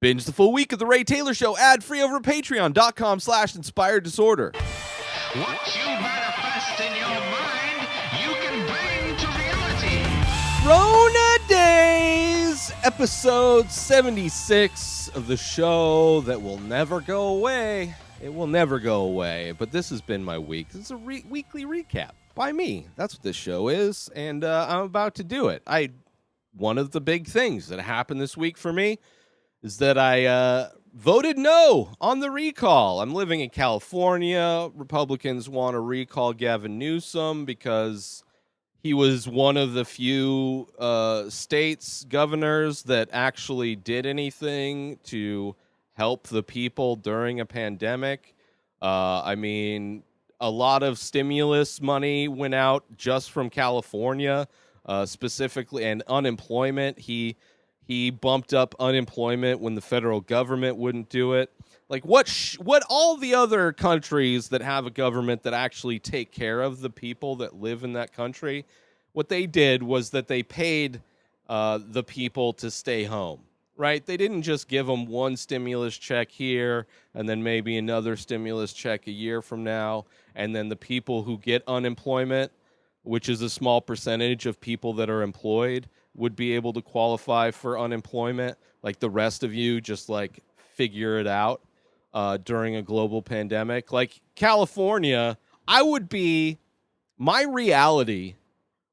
Binge the full week of The Ray Taylor Show ad-free over at patreon.com/inspired disorder. What you manifest in your mind, you can bring to reality. Rona Dayz, episode 76 of the show that will never go away. It will never go away, but this has been my week. This is a weekly recap by me. That's what this show is, and I'm about to do it. One of the big things that happened this week for me is that I voted no on the recall. I'm living in California. Republicans want to recall Gavin Newsom because he was one of the few states, governors that actually did anything to help the people during a pandemic. I mean, a lot of stimulus money went out just from California, specifically, and unemployment. He bumped up unemployment when the federal government wouldn't do it. Like what all the other countries that have a government that actually take care of the people that live in that country, what they did was that they paid the people to stay home, right? They didn't just give them one stimulus check here and then maybe another stimulus check a year from now. And then the people who get unemployment, which is a small percentage of people that are employed, would be able to qualify for unemployment. Like the rest of you just like figure it out during a global pandemic. Like California, my reality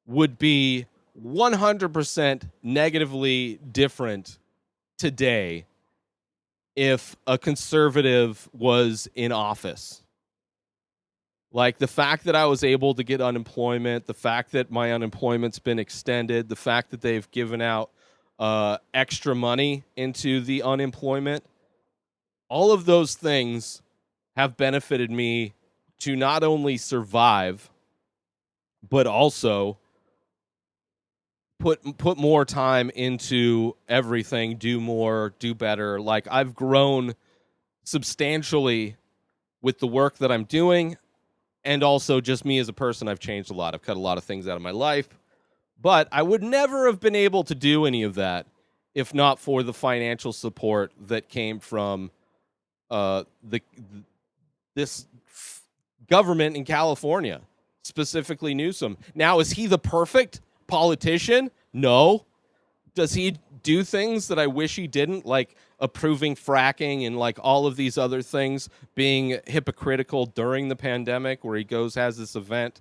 would be 100% negatively different today if a conservative was in office. Like the fact that I was able to get unemployment, the fact that my unemployment's been extended, the fact that they've given out extra money into the unemployment, all of those things have benefited me to not only survive, but also put more time into everything, do more, do better. Like I've grown substantially with the work that I'm doing. And also just me as a person, I've changed a lot. I've cut a lot of things out of my life. But I would never have been able to do any of that if not for the financial support that came from this government in California, specifically Newsom. Now, is he the perfect politician? No. Does he do things that I wish he didn't, like approving fracking and like all of these other things, being hypocritical during the pandemic where he has this event,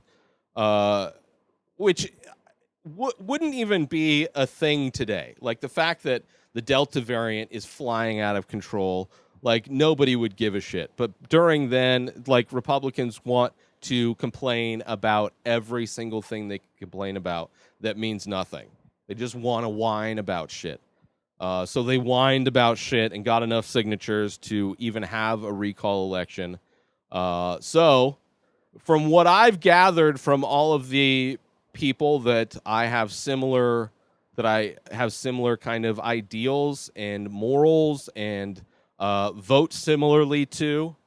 which wouldn't even be a thing today. Like the fact that the Delta variant is flying out of control, like nobody would give a shit. But during then, like Republicans want to complain about every single thing they complain about that means nothing. They just want to whine about shit. So they whined about shit and got enough signatures to even have a recall election. So from what I've gathered from all of the people that I have similar kind of ideals and morals and vote similarly to,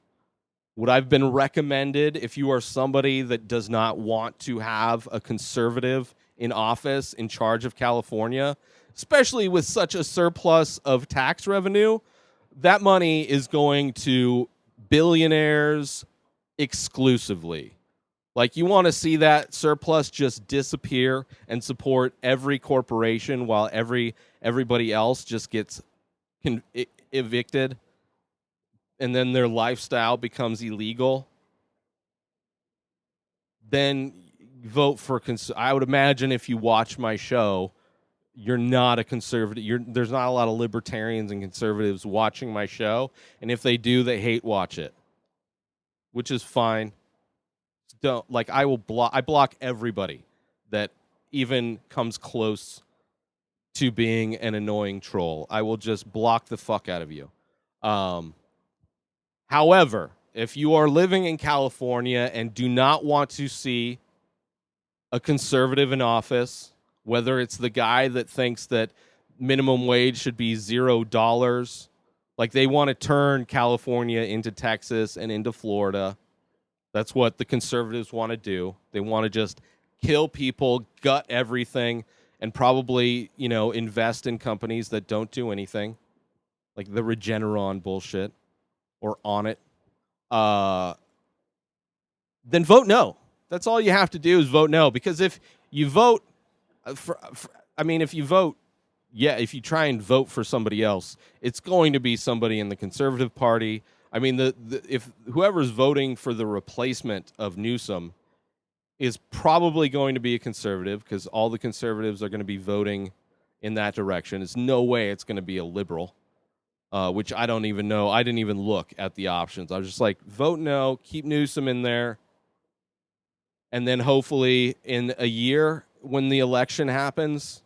what I've been recommended, if you are somebody that does not want to have a conservative in office in charge of California, especially with such a surplus of tax revenue, that money is going to billionaires exclusively. Like you want to see that surplus just disappear and support every corporation while everybody else just gets evicted and then their lifestyle becomes illegal, then vote for I would imagine if you watch my show, you're not a conservative. There's not a lot of libertarians and conservatives watching my show, and if they do, they hate watch it, which is fine. I block everybody that even comes close to being an annoying troll. I will just block the fuck out of you. However, if you are living in California and do not want to see a conservative in office, whether it's the guy that thinks that minimum wage should be $0, like they want to turn California into Texas and into Florida. That's what the conservatives want to do. They want to just kill people, gut everything, and probably, invest in companies that don't do anything. like the Regeneron bullshit, or on it, then vote no. That's all you have to do is vote no. Because if you vote if you vote, if you try and vote for somebody else, it's going to be somebody in the Conservative Party. I mean, if whoever's voting for the replacement of Newsom is probably going to be a conservative, because all the conservatives are going to be voting in that direction. It's no way it's going to be a liberal, which I don't even know. I didn't even look at the options. I was just like, vote no, keep Newsom in there. And then hopefully in a year when the election happens,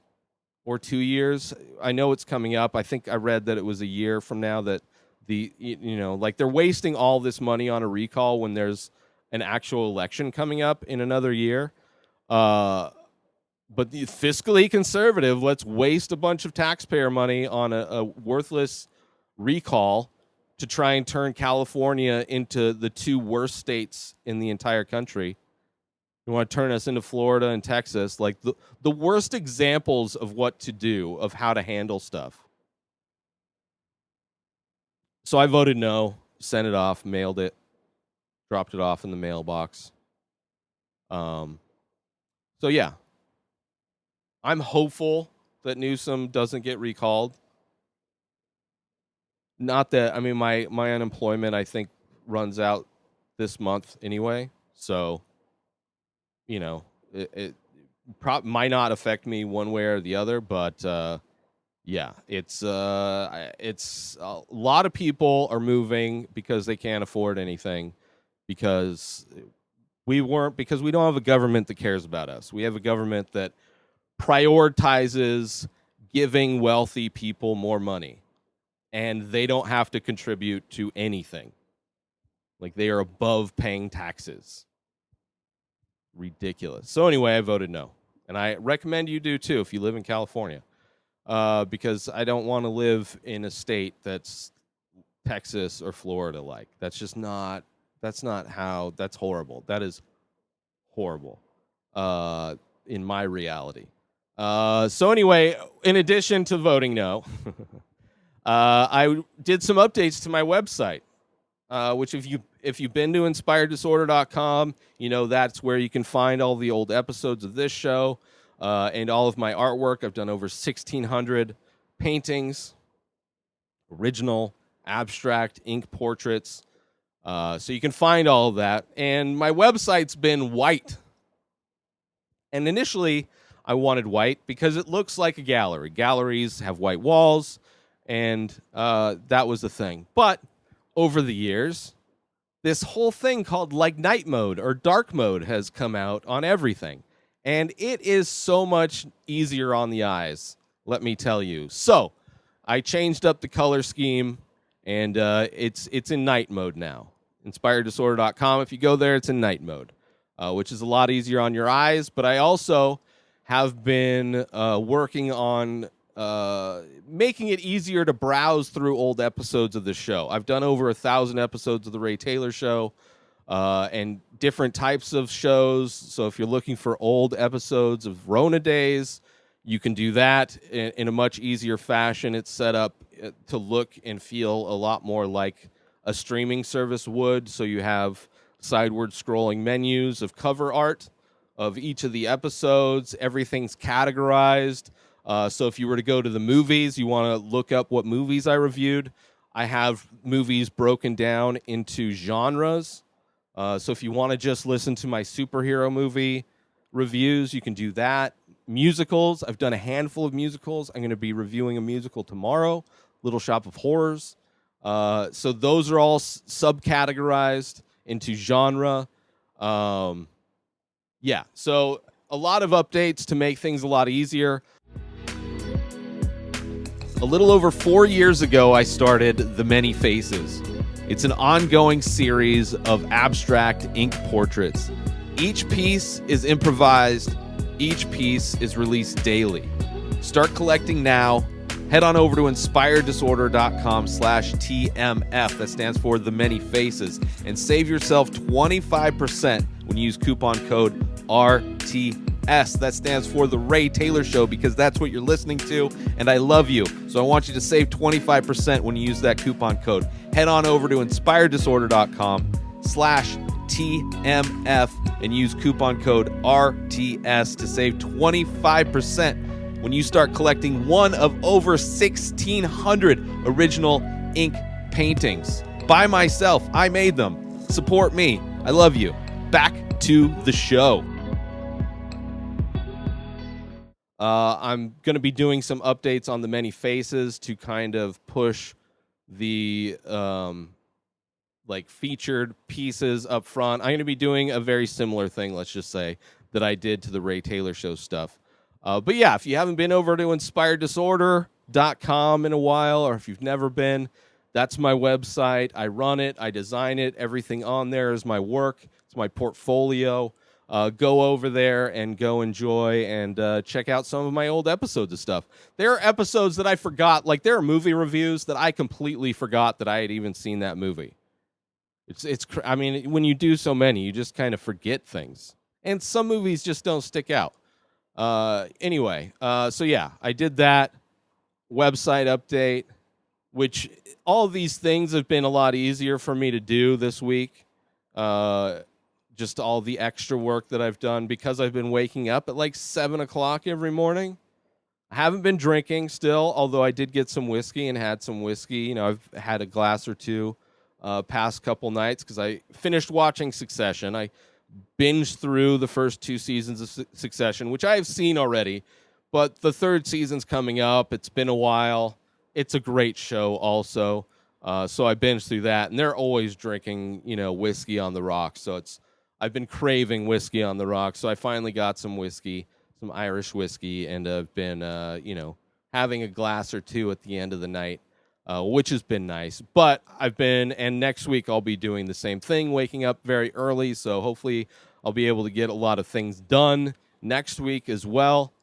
or 2 years, I know it's coming up. I think I read that it was a year from now that they're wasting all this money on a recall when there's an actual election coming up in another year. But the fiscally conservative, let's waste a bunch of taxpayer money on a worthless recall to try and turn California into the two worst states in the entire country. You want to turn us into Florida and Texas, like the worst examples of what to do, of how to handle stuff. So I voted no, sent it off, mailed it, dropped it off in the mailbox. So yeah, I'm hopeful that Newsom doesn't get recalled. Not that, I mean, my unemployment, I think, runs out this month anyway. So, it might not affect me one way or the other, but yeah, it's a lot of people are moving because they can't afford anything, because we don't have a government that cares about us. We have a government that prioritizes giving wealthy people more money, and they don't have to contribute to anything. Like, they are above paying taxes. Ridiculous. So anyway, I voted no. And I recommend you do too if you live in California. Because I don't want to live in a state that's Texas or Florida like. That's horrible. That is horrible in my reality. So anyway, in addition to voting no, I did some updates to my website, which if you've been to inspireddisorder.com, that's where you can find all the old episodes of this show and all of my artwork. I've done over 1,600 paintings, original, abstract, ink portraits. So you can find all of that. And my website's been white. And initially, I wanted white because it looks like a gallery. Galleries have white walls, and that was the thing. But over the years, this whole thing called like night mode or dark mode has come out on everything. And it is so much easier on the eyes, let me tell you. So I changed up the color scheme, and it's in night mode now. InspiredDisorder.com. If you go there, it's in night mode, which is a lot easier on your eyes. But I also have been working on making it easier to browse through old episodes of the show. I've done over 1,000 episodes of The Ray Taylor Show and different types of shows. So if you're looking for old episodes of Rona Dayz, you can do that in a much easier fashion. It's set up to look and feel a lot more like a streaming service would. So you have sideward scrolling menus of cover art of each of the episodes. Everything's categorized. So if you were to go to the movies, you want to look up what movies I reviewed. I have movies broken down into genres. So if you want to just listen to my superhero movie reviews, you can do that. Musicals, I've done a handful of musicals. I'm going to be reviewing a musical tomorrow, Little Shop of Horrors. So those are all subcategorized into genre. Yeah, so a lot of updates to make things a lot easier. A little over 4 years ago, I started The Many Faces. It's an ongoing series of abstract ink portraits. Each piece is improvised. Each piece is released daily. Start collecting now. Head on over to inspireddisorder.com/TMF. That stands for The Many Faces. And save yourself 25% when you use coupon code RTF. S. That stands for The Ray Taylor Show, because that's what you're listening to, and I love you. So I want you to save 25% when you use that coupon code. Head on over to inspireddisorder.com/TMF and use coupon code RTS to save 25% when you start collecting one of over 1,600 original ink paintings. By myself, I made them. Support me. I love you. Back to the show. I'm going to be doing some updates on the many faces to kind of push the featured pieces up front. I'm going to be doing a very similar thing, let's just say, that I did to the Ray Taylor Show stuff. But yeah, if you haven't been over to inspireddisorder.com in a while, or if you've never been, that's my website. I run it. I design it. Everything on there is my work. It's my portfolio. Go over there and go enjoy and check out some of my old episodes of stuff. There are episodes that I forgot. Like, there are movie reviews that I completely forgot that I had even seen that movie. I mean, when you do so many, you just kind of forget things. And some movies just don't stick out. Anyway, so yeah, I did that website update, which all these things have been a lot easier for me to do this week. Just all the extra work that I've done because I've been waking up at like 7 o'clock every morning. I haven't been drinking still, although I did get some whiskey and had some whiskey. You know, I've had a glass or two past couple nights because I finished watching Succession. I binged through the first 2 seasons of Succession, which I've seen already, but the 3rd season's coming up. It's been a while. It's a great show also. So I binged through that, and they're always drinking, whiskey on the rocks. So I've been craving whiskey on the rocks, so I finally got some whiskey, some Irish whiskey, and I've been, having a glass or two at the end of the night, which has been nice. But and next week I'll be doing the same thing, waking up very early, so hopefully I'll be able to get a lot of things done next week as well.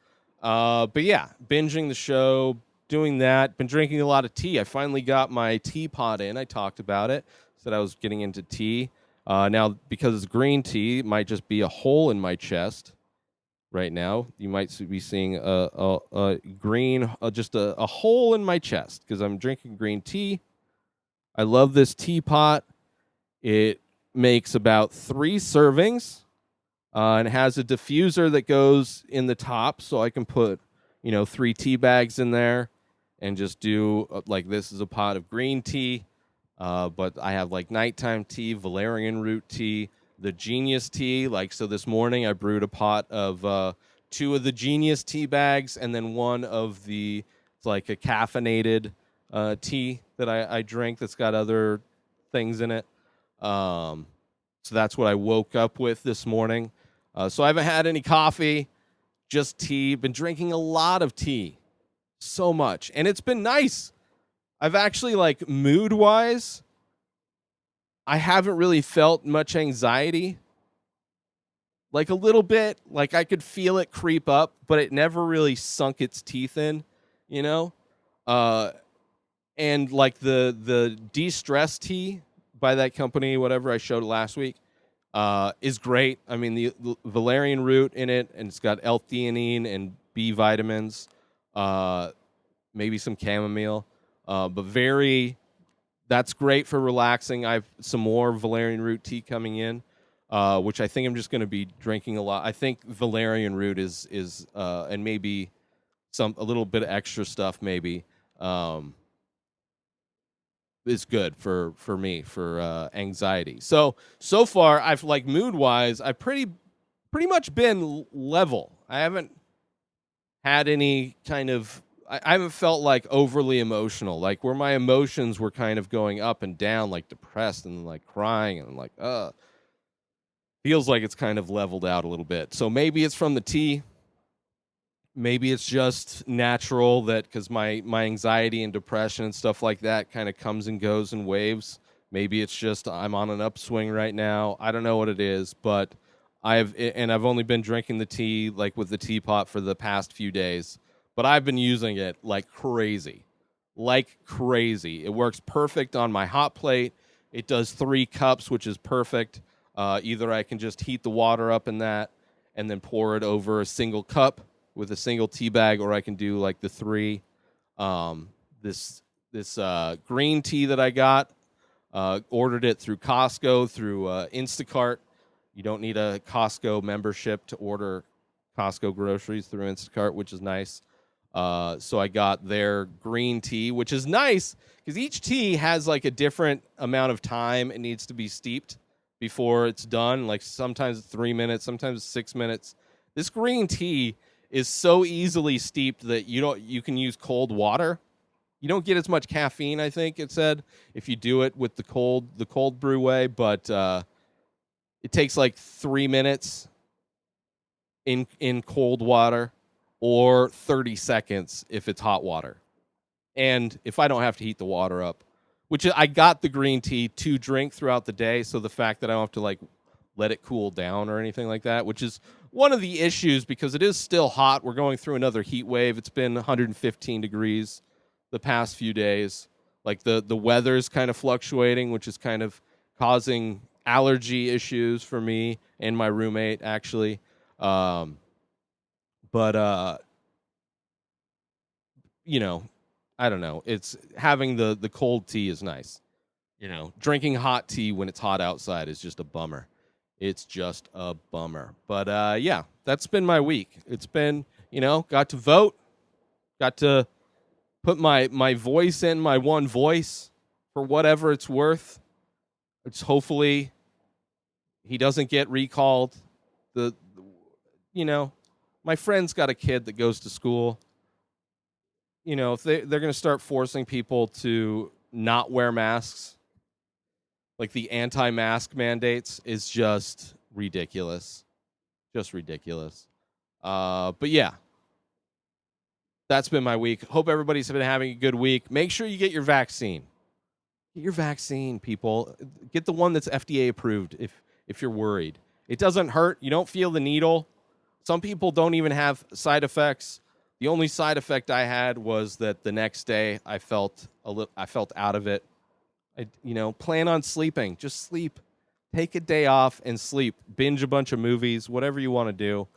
But yeah, binging the show, doing that, been drinking a lot of tea. I finally got my teapot in. I talked about it, said I was getting into tea. Now, because it's green tea, it might just be a hole in my chest right now. You might be seeing a green, just a hole in my chest because I'm drinking green tea. I love this teapot. It makes about 3 servings, and it has a diffuser that goes in the top, so I can put, 3 tea bags in there and just do, this is a pot of green tea. But I have nighttime tea, valerian root tea, the genius tea. So this morning I brewed a pot of 2 of the genius tea bags and then one of it's a caffeinated tea that I drink that's got other things in it. So that's what I woke up with this morning. So I haven't had any coffee, just tea. Been drinking a lot of tea, so much. And it's been nice. I've actually, mood-wise, I haven't really felt much anxiety. A little bit. I could feel it creep up, but it never really sunk its teeth in, And, the DeStress Tea by that company, whatever I showed last week, is great. I mean, the valerian root in it, and it's got L-theanine and B vitamins, maybe some chamomile. But that's great for relaxing. I have some more valerian root tea coming in, which I think I'm just going to be drinking a lot. I think valerian root is and maybe a little bit of extra stuff maybe, is good for me for anxiety. So far I've mood wise, I've pretty much been level. I haven't had any kind of. I haven't felt overly emotional, where my emotions were kind of going up and down, depressed and crying and feels like it's kind of leveled out a little bit. So maybe it's from the tea. Maybe it's just natural that because my anxiety and depression and stuff like that kind of comes and goes in waves. Maybe it's just I'm on an upswing right now. I don't know what it is, but I've only been drinking the tea with the teapot for the past few days. But I've been using it like crazy. It works perfect on my hot plate. It does 3 cups, which is perfect. Either I can just heat the water up in that and then pour it over a single cup with a single tea bag, or I can do like the 3. This green tea that I got, ordered it through Costco, through Instacart. You don't need a Costco membership to order Costco groceries through Instacart, which is nice. So I got their green tea, which is nice because each tea has like a different amount of time it needs to be steeped before it's done. Like sometimes it's 3 minutes, sometimes it's 6 minutes. This green tea is so easily steeped that you can use cold water. You don't get as much caffeine, I think it said, if you do it with the cold brew way, but it takes like 3 minutes in cold water, or 30 seconds if it's hot water. And if I don't have to heat the water up, which I got the green tea to drink throughout the day, so the fact that I don't have to like let it cool down or anything like that, which is one of the issues because it is still hot. We're going through another heat wave. It's been 115 degrees the past few days. Like the weather's kind of fluctuating, which is kind of causing allergy issues for me and my roommate, actually. But you know, I don't know. It's having the cold tea is nice. You know, drinking hot tea when it's hot outside is just a bummer. It's just a bummer. But yeah, that's been my week. It's been, got to vote, got to put my voice in, my one voice for whatever it's worth. It's hopefully he doesn't get recalled. My friend's got a kid that goes to school. If they're going to start forcing people to not wear masks, like the anti-mask mandates, is just ridiculous. Just ridiculous. But yeah, that's been my week. Hope everybody's been having a good week. Make sure you get your vaccine. Get your vaccine, people. Get the one that's FDA approved if you're worried. It doesn't hurt. You don't feel the needle. Some people don't even have side effects. The only side effect I had was that the next day I felt out of it. Plan on sleeping. Just sleep. Take a day off and sleep. Binge a bunch of movies, whatever you want to do.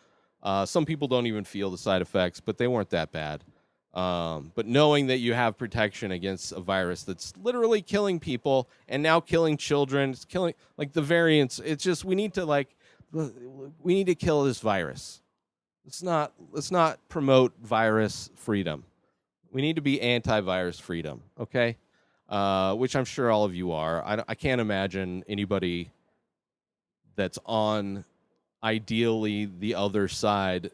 Some people don't even feel the side effects, but they weren't that bad. But knowing that you have protection against a virus that's literally killing people and now killing children, it's killing like the variants. It's just we need to kill this virus. Let's not promote virus freedom. We need to be anti-virus freedom, okay? Which I'm sure all of you are. I can't imagine anybody that's on ideally the other side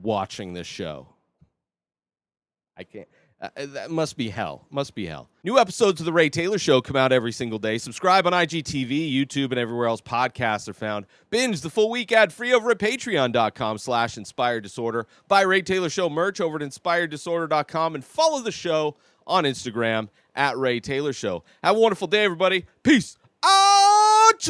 watching this show. I can't. That must be hell. Must be hell. New episodes of The Ray Taylor Show come out every single day. Subscribe on IGTV, YouTube, and everywhere else podcasts are found. Binge the full week ad-free over at patreon.com/inspireddisorder. Buy Ray Taylor Show merch over at inspireddisorder.com and follow the show on Instagram at Ray Taylor Show. Have a wonderful day, everybody. Peace out!